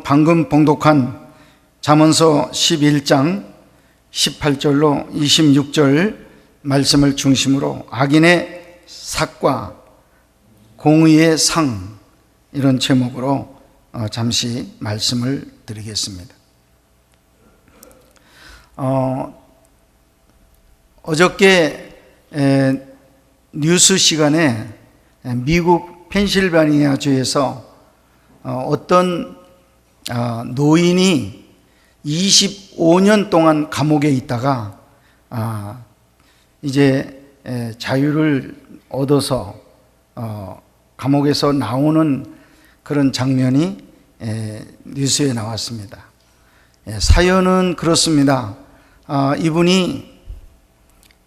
방금 봉독한 잠언서 11장 18절로 26절 말씀을 중심으로 악인의 삭과 공의의 상, 이런 제목으로 잠시 말씀을 드리겠습니다. 어저께 뉴스 시간에 미국 펜실바니아주에서 어떤 노인이 25년 동안 감옥에 있다가 이제 자유를 얻어서 감옥에서 나오는 그런 장면이 뉴스에 나왔습니다. 사연은 그렇습니다. 이분이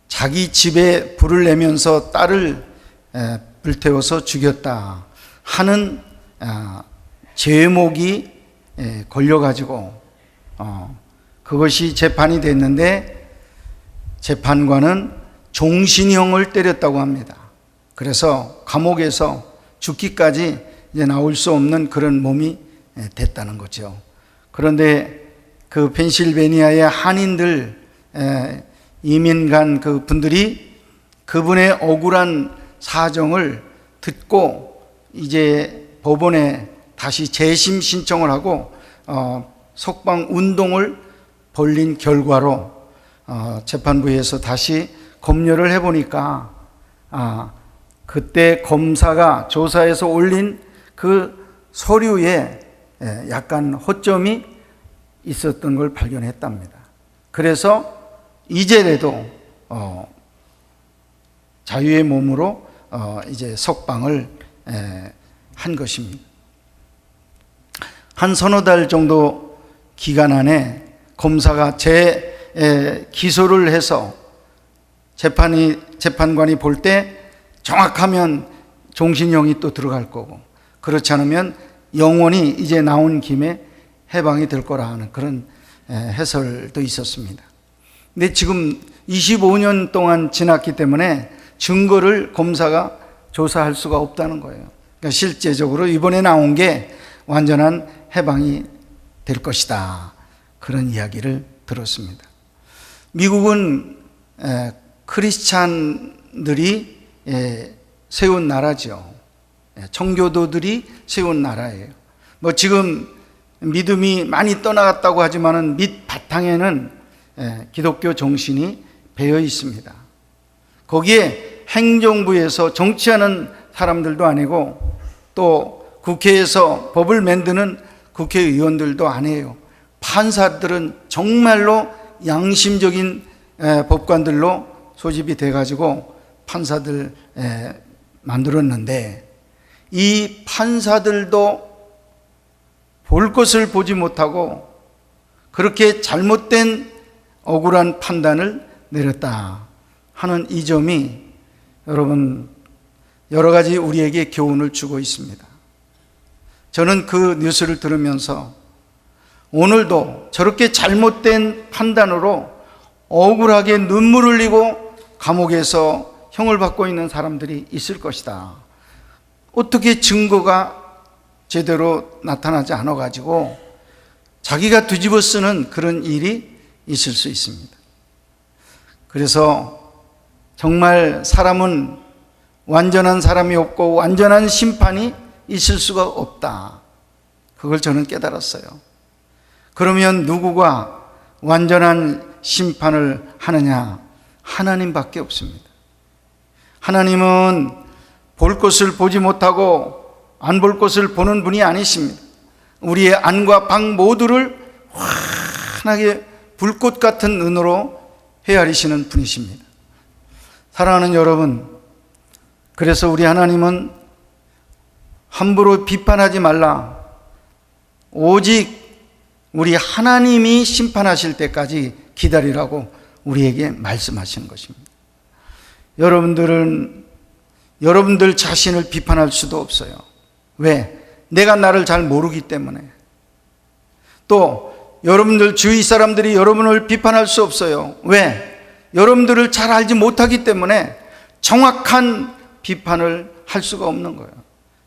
자기 집에 불을 내면서 딸을 불태워서 죽였다 하는 제목이 걸려가지고 그것이 재판이 됐는데 재판관은 종신형을 때렸다고 합니다. 그래서 감옥에서 죽기까지 이제 나올 수 없는 그런 몸이 됐다는 거죠. 그런데 그 펜실베니아의 한인들 이민 간 그 분들이 그분의 억울한 사정을 듣고 이제 법원에 다시 재심 신청을 하고 석방 운동을 벌린 결과로 재판부에서 다시 검열을 해보니까 그때 검사가 조사해서 올린 그 서류에 약간 허점이 있었던 걸 발견했답니다. 그래서 이제라도 자유의 몸으로 이제 석방을 한 것입니다. 한 서너 달 정도 기간 안에 검사가 기소를 해서 재판관이 볼 때 정확하면 종신형이 또 들어갈 거고, 그렇지 않으면 영원히 이제 나온 김에 해방이 될 거라 하는 그런 해설도 있었습니다. 근데 지금 25년 동안 지났기 때문에 증거를 검사가 조사할 수가 없다는 거예요. 그러니까 실제적으로 이번에 나온 게 완전한 해방이 될 것이다, 그런 이야기를 들었습니다. 미국은 크리스찬들이 세운 나라죠. 청교도들이 세운 나라예요. 뭐 지금 믿음이 많이 떠나갔다고 하지만은 밑바탕에는 기독교 정신이 배어 있습니다. 거기에 행정부에서 정치하는 사람들도 아니고 또 국회에서 법을 만드는 국회의원들도 아니에요. 판사들은 정말로 양심적인 법관들로 소집이 돼가지고 판사들 만들었는데, 이 판사들도 볼 것을 보지 못하고 그렇게 잘못된 억울한 판단을 내렸다 하는 이 점이 여러분 여러 가지 우리에게 교훈을 주고 있습니다. 저는 그 뉴스를 들으면서 오늘도 저렇게 잘못된 판단으로 억울하게 눈물 흘리고 감옥에서 형을 받고 있는 사람들이 있을 것이다. 어떻게 증거가 제대로 나타나지 않아가지고 자기가 뒤집어 쓰는 그런 일이 있을 수 있습니다. 그래서 정말 사람은 완전한 사람이 없고 완전한 심판이 있을 수가 없다, 그걸 저는 깨달았어요. 그러면 누구가 완전한 심판을 하느냐? 하나님밖에 없습니다. 하나님은 볼 것을 보지 못하고 안 볼 것을 보는 분이 아니십니다. 우리의 안과 방 모두를 환하게 불꽃 같은 눈으로 헤아리시는 분이십니다. 사랑하는 여러분, 그래서 우리 하나님은 함부로 비판하지 말라, 오직 우리 하나님이 심판하실 때까지 기다리라고 우리에게 말씀하시는 것입니다. 여러분들 자신을 비판할 수도 없어요. 왜? 내가 나를 잘 모르기 때문에. 또 여러분들 주위 사람들이 여러분을 비판할 수 없어요. 왜? 여러분들을 잘 알지 못하기 때문에 정확한 비판을 할 수가 없는 거예요.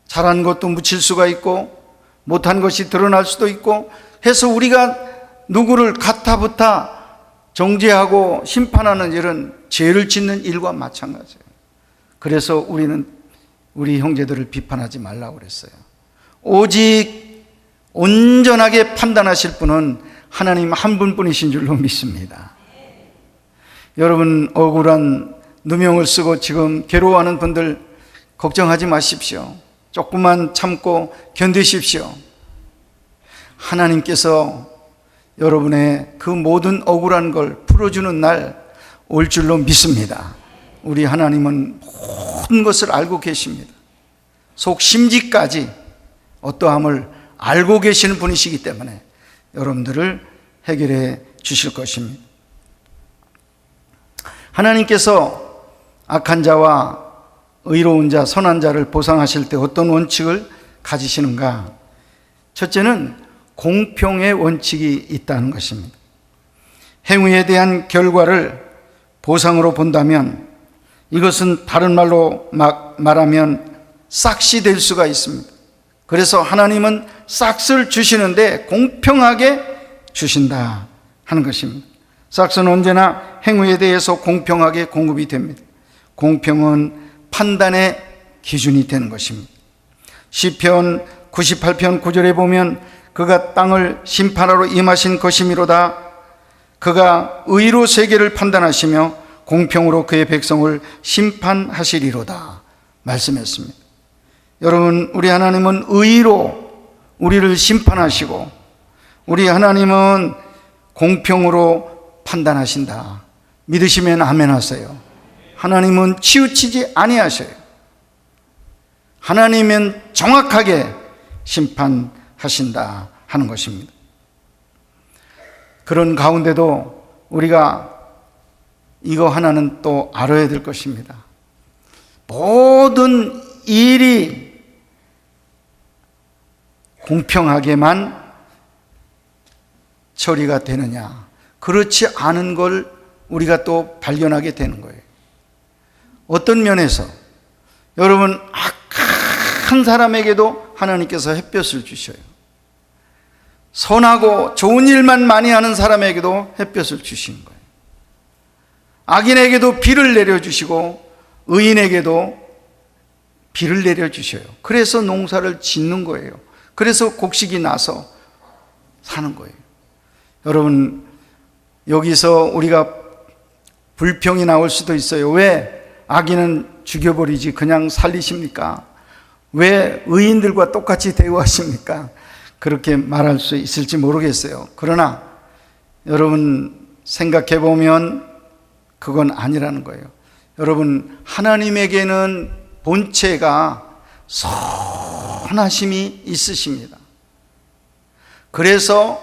잘한 것도 묻힐 수가 있고 못한 것이 드러날 수도 있고 해서 우리가 누구를 가타부타 정죄하고 심판하는 일은 죄를 짓는 일과 마찬가지예요. 그래서 우리는 우리 형제들을 비판하지 말라고 그랬어요. 오직 온전하게 판단하실 분은 하나님 한 분뿐이신 줄로 믿습니다. 여러분, 억울한 누명을 쓰고 지금 괴로워하는 분들 걱정하지 마십시오. 조금만 참고 견디십시오. 하나님께서 여러분의 그 모든 억울한 걸 풀어주는 날 올 줄로 믿습니다. 우리 하나님은 모든 것을 알고 계십니다. 속심지까지 어떠함을 알고 계시는 분이시기 때문에 여러분들을 해결해 주실 것입니다. 하나님께서 악한 자와 의로운 자, 선한 자를 보상하실 때 어떤 원칙을 가지시는가? 첫째는 공평의 원칙이 있다는 것입니다. 행위에 대한 결과를 보상으로 본다면 이것은 다른 말로 말하면 싹시 될 수가 있습니다. 그래서 하나님은 싹스를 주시는데 공평하게 주신다 하는 것입니다. 싹스는 언제나 행위에 대해서 공평하게 공급이 됩니다. 공평은 판단의 기준이 되는 것입니다. 시편 98편 9절에 보면 그가 땅을 심판하러 임하신 것이미로다. 그가 의로 세계를 판단하시며 공평으로 그의 백성을 심판하시리로다 말씀했습니다. 여러분, 우리 하나님은 의로 우리를 심판하시고 우리 하나님은 공평으로 판단하신다. 믿으시면 아멘 하세요. 하나님은 치우치지 아니하셔요. 하나님은 정확하게 심판하신다 하는 것입니다. 그런 가운데도 우리가 이거 하나는 또 알아야 될 것입니다. 모든 일이 공평하게만 처리가 되느냐? 그렇지 않은 걸 우리가 또 발견하게 되는 거예요. 어떤 면에서 여러분, 악한 사람에게도 하나님께서 햇볕을 주셔요. 선하고 좋은 일만 많이 하는 사람에게도 햇볕을 주시는 거예요. 악인에게도 비를 내려주시고 의인에게도 비를 내려주셔요. 그래서 농사를 짓는 거예요. 그래서 곡식이 나서 사는 거예요. 여러분, 여기서 우리가 불평이 나올 수도 있어요. 왜 악인은 죽여버리지 그냥 살리십니까? 왜 의인들과 똑같이 대우하십니까? 그렇게 말할 수 있을지 모르겠어요. 그러나 여러분 생각해 보면 그건 아니라는 거예요. 여러분, 하나님에게는 본체가 선하심이 있으십니다. 그래서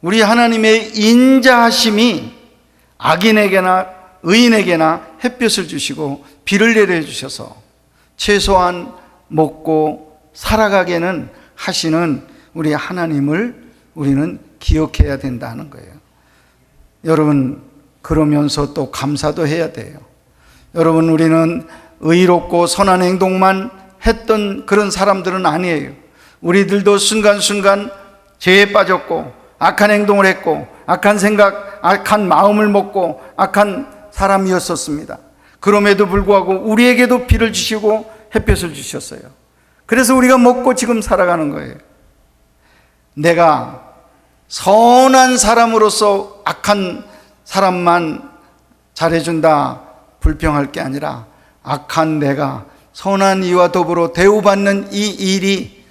우리 하나님의 인자하심이 악인에게나 의인에게나 햇볕을 주시고 비를 내려주셔서 최소한 먹고 살아가게는 하시는 우리 하나님을 우리는 기억해야 된다는 거예요. 여러분, 그러면서 또 감사도 해야 돼요. 여러분, 우리는 의롭고 선한 행동만 했던 그런 사람들은 아니에요. 우리들도 순간순간 죄에 빠졌고 악한 행동을 했고 악한 생각, 악한 마음을 먹고 악한 사람이었었습니다. 그럼에도 불구하고 우리에게도 비를 주시고 햇볕을 주셨어요. 그래서 우리가 먹고 지금 살아가는 거예요. 내가 선한 사람으로서 악한 사람만 잘해준다, 불평할 게 아니라 악한 내가 선한 이와 더불어 대우받는 이 일이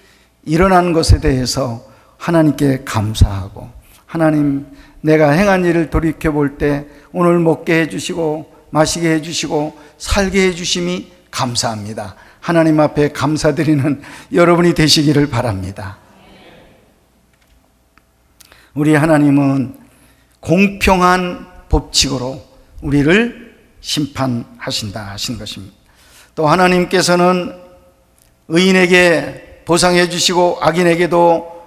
일어나는 것에 대해서 하나님께 감사하고, 하나님, 내가 행한 일을 돌이켜볼 때 오늘 먹게 해주시고 마시게 해주시고 살게 해주심이 감사합니다. 하나님 앞에 감사드리는 여러분이 되시기를 바랍니다. 우리 하나님은 공평한 법칙으로 우리를 심판하신다 하신 것입니다. 또 하나님께서는 의인에게 보상해 주시고 악인에게도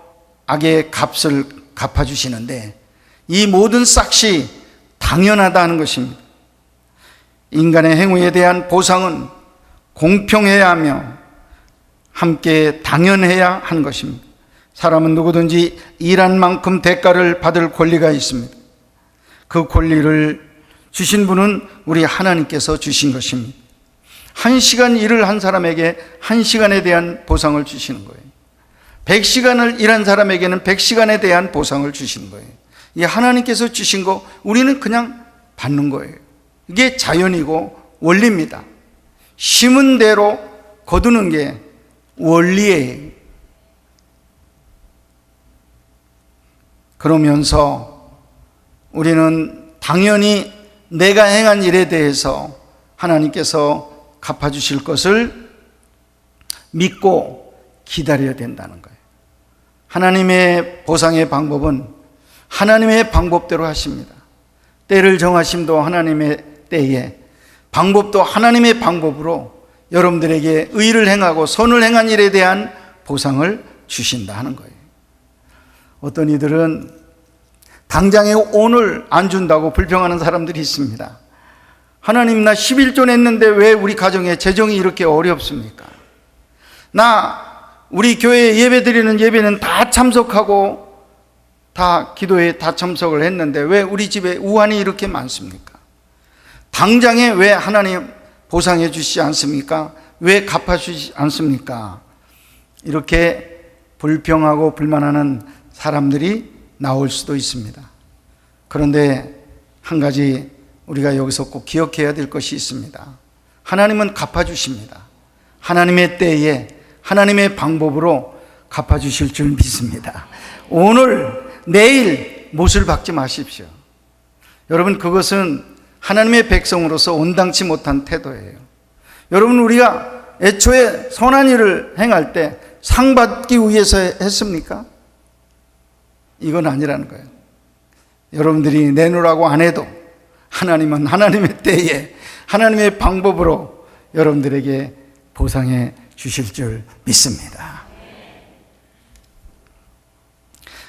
악의 값을 갚아주시는데 이 모든 싹이 당연하다는 것입니다. 인간의 행위에 대한 보상은 공평해야 하며 함께 당연해야 하는 것입니다. 사람은 누구든지 일한 만큼 대가를 받을 권리가 있습니다. 그 권리를 주신 분은 우리 하나님께서 주신 것입니다. 1시간 일을 한 사람에게 1시간에 대한 보상을 주시는 거예요. 100시간을 일한 사람에게는 100시간에 대한 보상을 주시는 거예요. 이 하나님께서 주신 거 우리는 그냥 받는 거예요. 이게 자연이고 원리입니다. 심은 대로 거두는 게 원리예요. 그러면서 우리는 당연히 내가 행한 일에 대해서 하나님께서 갚아주실 것을 믿고 기다려야 된다는 거예요. 하나님의 보상의 방법은 하나님의 방법대로 하십니다. 때를 정하심도 하나님의 때에, 방법도 하나님의 방법으로 여러분들에게 의를 행하고 선을 행한 일에 대한 보상을 주신다 하는 거예요. 어떤 이들은 당장에 오늘 안 준다고 불평하는 사람들이 있습니다. 하나님, 나 11조 냈는데 왜 우리 가정에 재정이 이렇게 어렵습니까? 우리 교회에 예배 드리는 예배는 다 참석하고 다 기도에 다 참석을 했는데 왜 우리 집에 우환이 이렇게 많습니까? 당장에 왜 하나님 보상해 주시지 않습니까? 왜 갚아주시지 않습니까? 이렇게 불평하고 불만하는 사람들이 나올 수도 있습니다. 그런데 한 가지 우리가 여기서 꼭 기억해야 될 것이 있습니다. 하나님은 갚아주십니다. 하나님의 때에 하나님의 방법으로 갚아주실 줄 믿습니다. 오늘 내일 못을 박지 마십시오. 여러분, 그것은 하나님의 백성으로서 온당치 못한 태도예요. 여러분, 우리가 애초에 선한 일을 행할 때 상 받기 위해서 했습니까? 이건 아니라는 거예요. 여러분들이 내놓으라고 안 해도 하나님은 하나님의 때에 하나님의 방법으로 여러분들에게 보상해 주실 줄 믿습니다.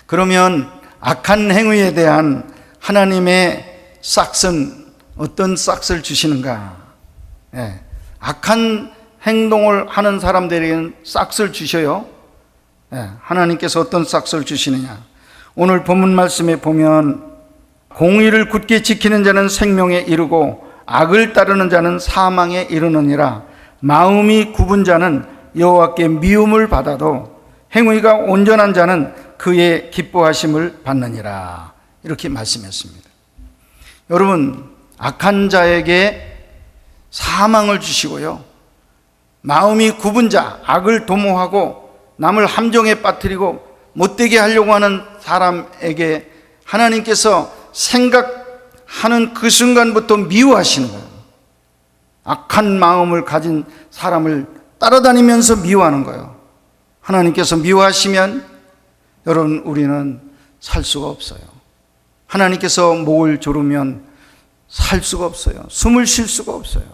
그러면 악한 행위에 대한 하나님의 싹은 어떤 싹을 주시는가? 악한 행동을 하는 사람들에게는 싹을 주셔요. 하나님께서 어떤 싹을 주시느냐? 오늘 본문 말씀에 보면 공의를 굳게 지키는 자는 생명에 이르고 악을 따르는 자는 사망에 이르느니라. 마음이 굽은 자는 여호와께 미움을 받아도 행위가 온전한 자는 그의 기뻐하심을 받느니라. 이렇게 말씀했습니다. 여러분, 악한 자에게 사망을 주시고요, 마음이 굽은 자, 악을 도모하고 남을 함정에 빠뜨리고 못되게 하려고 하는 사람에게 하나님께서 생각하는 그 순간부터 미워하시는 거예요. 악한 마음을 가진 사람을 따라다니면서 미워하는 거예요. 하나님께서 미워하시면 여러분, 우리는 살 수가 없어요. 하나님께서 목을 조르면 살 수가 없어요. 숨을 쉴 수가 없어요.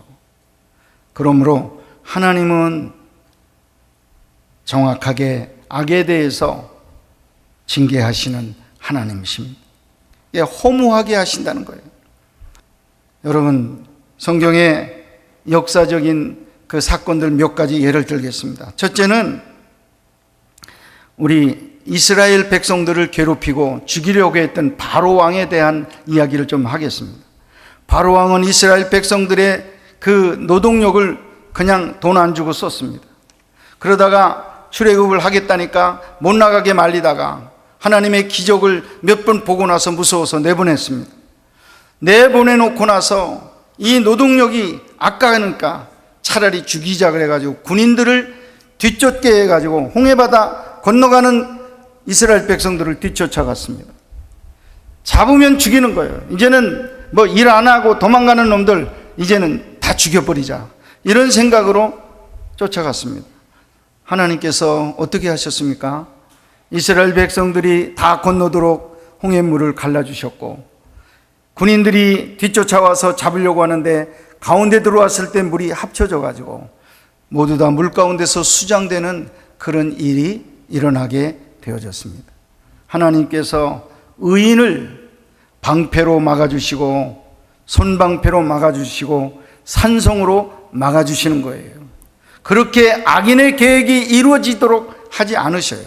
그러므로 하나님은 정확하게 악에 대해서 징계하시는 하나님이십니다. 허무하게 하신다는 거예요. 여러분, 성경에 역사적인 그 사건들 몇 가지 예를 들겠습니다. 첫째는 우리 이스라엘 백성들을 괴롭히고 죽이려고 했던 바로 왕에 대한 이야기를 좀 하겠습니다. 바로 왕은 이스라엘 백성들의 그 노동력을 그냥 돈 안 주고 썼습니다. 그러다가 출애굽을 하겠다니까 못 나가게 말리다가 하나님의 기적을 몇 번 보고 나서 무서워서 내보냈습니다. 내보내놓고 나서 이 노동력이 아까우니까 차라리 죽이자 그래가지고 군인들을 뒤쫓게 해가지고 홍해바다 건너가는 이스라엘 백성들을 뒤쫓아갔습니다. 잡으면 죽이는 거예요. 이제는 뭐 일 안 하고 도망가는 놈들 이제는 다 죽여버리자, 이런 생각으로 쫓아갔습니다. 하나님께서 어떻게 하셨습니까? 이스라엘 백성들이 다 건너도록 홍해물을 갈라주셨고, 군인들이 뒤쫓아와서 잡으려고 하는데 가운데 들어왔을 때 물이 합쳐져 가지고 모두 다 물 가운데서 수장되는 그런 일이 일어나게 되어졌습니다. 하나님께서 의인을 방패로 막아주시고 손방패로 막아주시고 산성으로 막아주시는 거예요. 그렇게 악인의 계획이 이루어지도록 하지 않으셔요.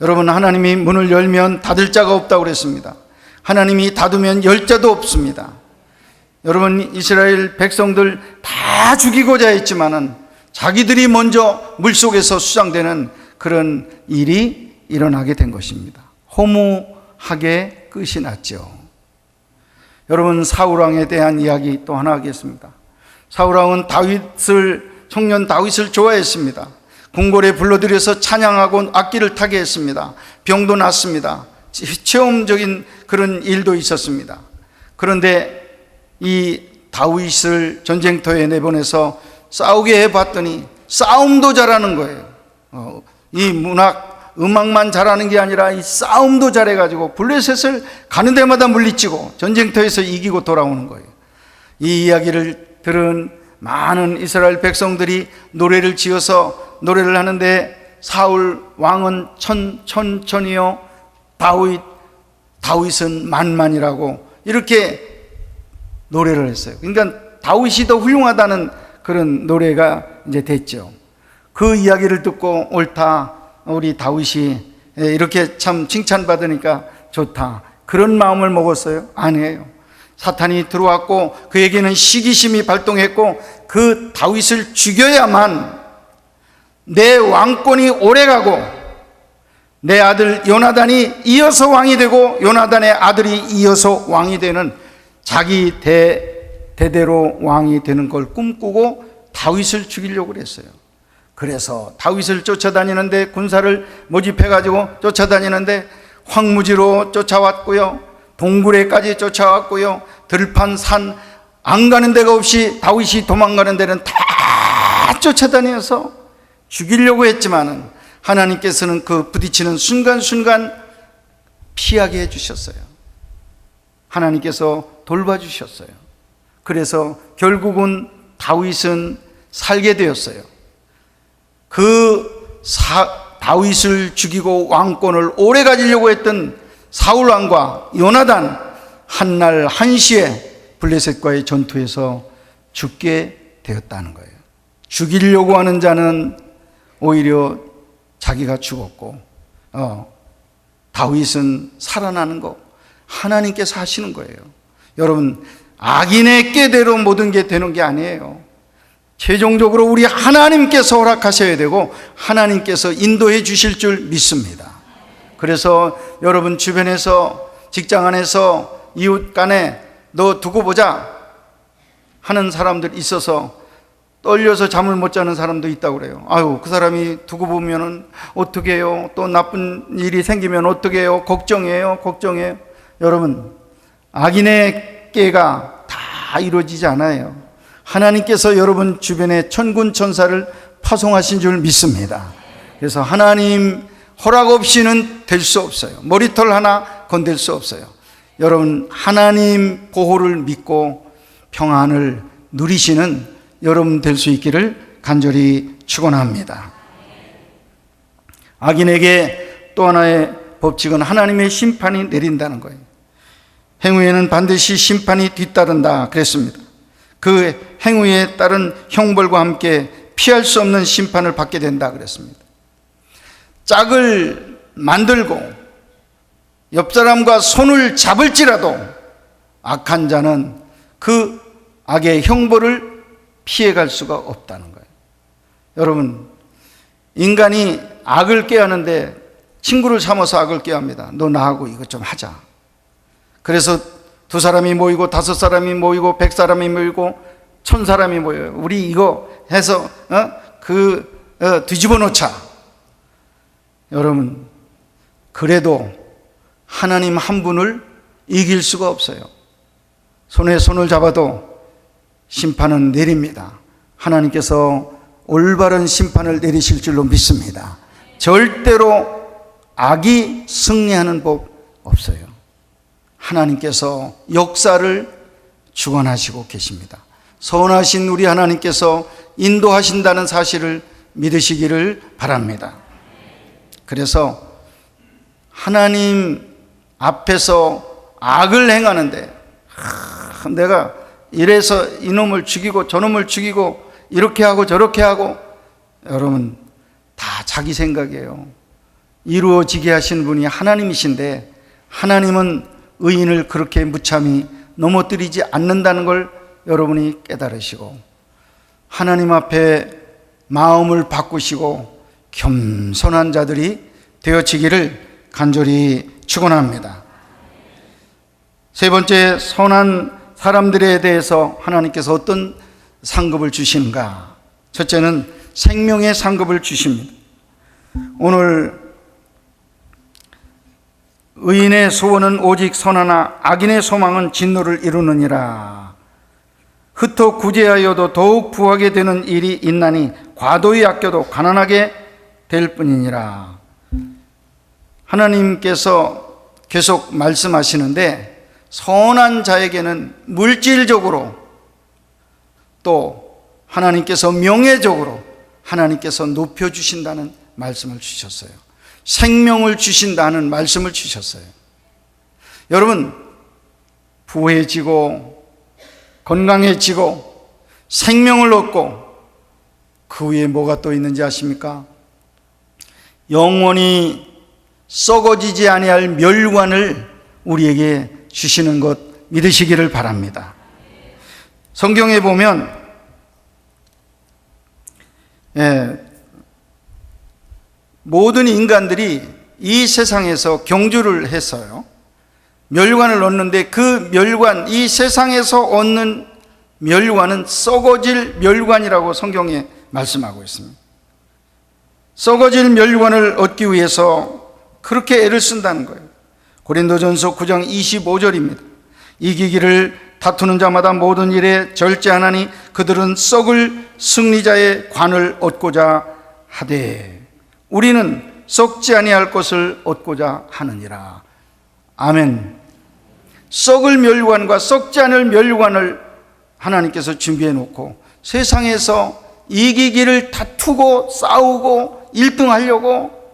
여러분, 하나님이 문을 열면 닫을 자가 없다고 그랬습니다. 하나님이 닫으면 열 자도 없습니다. 여러분, 이스라엘 백성들 다 죽이고자 했지만은 자기들이 먼저 물속에서 수장되는 그런 일이 일어나게 된 것입니다. 허무하게 끝이 났죠. 여러분, 사울왕에 대한 이야기 또 하나 하겠습니다. 사울왕은 청년 다윗을 좋아했습니다. 궁궐에 불러들여서 찬양하고 악기를 타게 했습니다. 병도 났습니다. 체험적인 그런 일도 있었습니다. 그런데 이 다윗을 전쟁터에 내보내서 싸우게 해봤더니 싸움도 잘하는 거예요. 이 음악만 잘하는 게 아니라 이 싸움도 잘해가지고 블레셋을 가는 데마다 물리치고 전쟁터에서 이기고 돌아오는 거예요. 이 이야기를 들은 많은 이스라엘 백성들이 노래를 지어서 노래를 하는데, 사울 왕은 천천히요, 다윗은 만만이라고 이렇게 노래를 했어요. 그러니까 다윗이 더 훌륭하다는 그런 노래가 이제 됐죠. 그 이야기를 듣고 옳다, 우리 다윗이 이렇게 참 칭찬받으니까 좋다, 그런 마음을 먹었어요? 아니에요. 사탄이 들어왔고 그에게는 시기심이 발동했고 그 다윗을 죽여야만 내 왕권이 오래가고 내 아들 요나단이 이어서 왕이 되고 요나단의 아들이 이어서 왕이 되는, 자기 대대로 왕이 되는 걸 꿈꾸고 다윗을 죽이려고 그랬어요. 그래서 다윗을 쫓아다니는데, 군사를 모집해가지고 쫓아다니는데 황무지로 쫓아왔고요, 동굴에까지 쫓아왔고요, 들판 산 안 가는 데가 없이 다윗이 도망가는 데는 다 쫓아다녀서 죽이려고 했지만은 하나님께서는 그 부딪히는 순간순간 피하게 해주셨어요. 하나님께서 돌봐주셨어요. 그래서 결국은 다윗은 살게 되었어요. 다윗을 죽이고 왕권을 오래 가지려고 했던 사울왕과 요나단, 한날 한시에 블레셋과의 전투에서 죽게 되었다는 거예요. 죽이려고 하는 자는 오히려 자기가 죽었고, 다윗은 살아나는 거, 하나님께서 하시는 거예요. 여러분, 악인의 꾀대로 모든 게 되는 게 아니에요. 최종적으로 우리 하나님께서 허락하셔야 되고 하나님께서 인도해 주실 줄 믿습니다. 그래서 여러분 주변에서, 직장 안에서, 이웃 간에 너 두고 보자 하는 사람들 있어서 떨려서 잠을 못 자는 사람도 있다고 그래요. 아유, 그 사람이 두고 보면은 어떻게 해요? 또 나쁜 일이 생기면 어떻게 해요? 걱정해요. 여러분, 악인의 꾀가 다 이루어지지 않아요. 하나님께서 여러분 주변에 천군 천사를 파송하신 줄 믿습니다. 그래서 하나님 허락 없이는 될 수 없어요. 머리털 하나 건들 수 없어요. 여러분, 하나님 보호를 믿고 평안을 누리시는 여러분 될 수 있기를 간절히 축원합니다. 악인에게 또 하나의 법칙은 하나님의 심판이 내린다는 거예요. 행위에는 반드시 심판이 뒤따른다 그랬습니다. 그 행위에 따른 형벌과 함께 피할 수 없는 심판을 받게 된다 그랬습니다. 짝을 만들고 옆 사람과 손을 잡을지라도 악한 자는 그 악의 형벌을 피해갈 수가 없다는 거예요. 여러분, 인간이 악을 꾀하는데 친구를 삼아서 악을 꾀합니다. 너 나하고 이것 좀 하자. 그래서 2사람이 모이고 5사람이 모이고 100사람이 모이고 1000사람이 모여요. 우리 이거 해서 뒤집어 놓자. 여러분, 그래도 하나님 한 분을 이길 수가 없어요. 손에 손을 잡아도 심판은 내립니다. 하나님께서 올바른 심판을 내리실 줄로 믿습니다. 절대로 악이 승리하는 법 없어요. 하나님께서 역사를 주관하시고 계십니다. 선하신 우리 하나님께서 인도하신다는 사실을 믿으시기를 바랍니다. 그래서 하나님 앞에서 악을 행하는데, 내가 이래서 이놈을 죽이고 저놈을 죽이고 이렇게 하고 저렇게 하고, 여러분 다 자기 생각이에요. 이루어지게 하신 분이 하나님이신데, 하나님은 의인을 그렇게 무참히 넘어뜨리지 않는다는 걸 여러분이 깨달으시고, 하나님 앞에 마음을 바꾸시고 겸손한 자들이 되어지기를 간절히 축원합니다. 세 번째, 선한 사람들에 대해서 하나님께서 어떤 상급을 주시는가? 첫째는 생명의 상급을 주십니다. 오늘 의인의 소원은 오직 선하나 악인의 소망은 진노를 이루느니라. 흩어 구제하여도 더욱 부하게 되는 일이 있나니 과도히 아껴도 가난하게 될 뿐이니라. 하나님께서 계속 말씀하시는데, 선한 자에게는 물질적으로, 또 하나님께서 명예적으로 하나님께서 높여주신다는 말씀을 주셨어요. 생명을 주신다는 말씀을 주셨어요. 여러분, 부해지고 건강해지고 생명을 얻고 그 위에 뭐가 또 있는지 아십니까? 영원히 썩어지지 아니할 멸관을 우리에게 주시는 것 믿으시기를 바랍니다. 성경에 보면 모든 인간들이 이 세상에서 경주를 했어요. 멸관을 얻는데 그 멸관, 이 세상에서 얻는 멸관은 썩어질 멸관이라고 성경에 말씀하고 있습니다. 썩어질 멸관을 얻기 위해서 그렇게 애를 쓴다는 거예요. 고린도전서 9장 25절입니다. 이기기를 다투는 자마다 모든 일에 절제하나니 그들은 썩을 승리자의 관을 얻고자 하되 우리는 썩지 아니할 것을 얻고자 하느니라. 아멘. 썩을 멸관과 썩지 않을 멸관을 하나님께서 준비해 놓고 세상에서 이기기를 다투고 싸우고 1등 하려고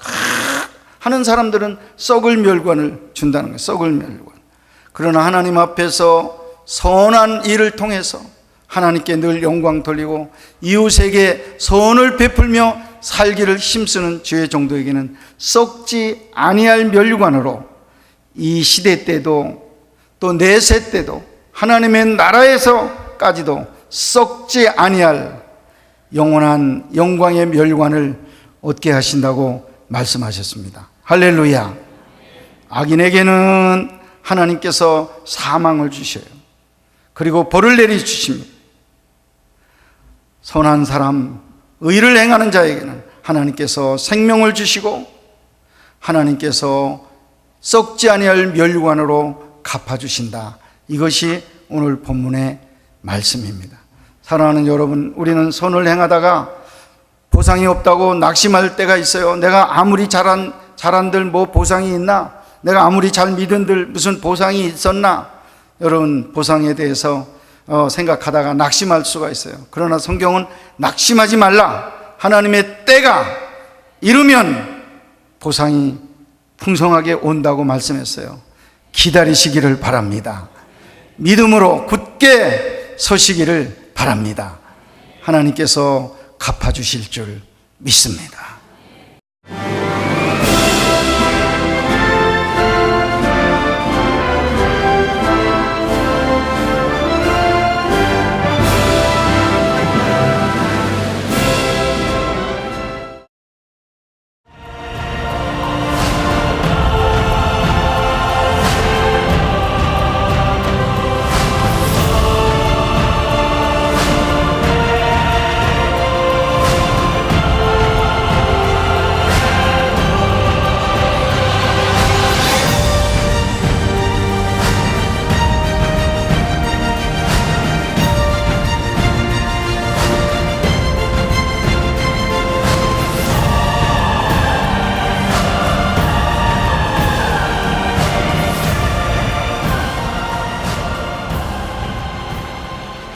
하는 사람들은 썩을 멸관을 준다는 거예요. 썩을 멸관. 그러나 하나님 앞에서 선한 일을 통해서 하나님께 늘 영광 돌리고 이웃에게 선을 베풀며 살기를 힘쓰는 주의 종도에게는 썩지 아니할 멸관으로 이 시대 때도 또 내세 때도 하나님의 나라에서까지도 썩지 아니할 영원한 영광의 멸관을 얻게 하신다고 말씀하셨습니다. 할렐루야. 악인에게는 하나님께서 사망을 주셔요. 그리고 벌을 내려주십니다. 선한 사람, 의를 행하는 자에게는 하나님께서 생명을 주시고 하나님께서 썩지 아니할 멸관으로 갚아주신다. 이것이 오늘 본문의 말씀입니다. 사랑하는 여러분, 우리는 선을 행하다가 보상이 없다고 낙심할 때가 있어요. 내가 아무리 잘한들 뭐 보상이 있나? 내가 아무리 잘 믿은들 무슨 보상이 있었나? 여러분, 보상에 대해서 생각하다가 낙심할 수가 있어요. 그러나 성경은 낙심하지 말라. 하나님의 때가 이르면 보상이 풍성하게 온다고 말씀했어요. 기다리시기를 바랍니다. 믿음으로 굳게 서시기를 바랍니다. 하나님께서 갚아주실 줄 믿습니다.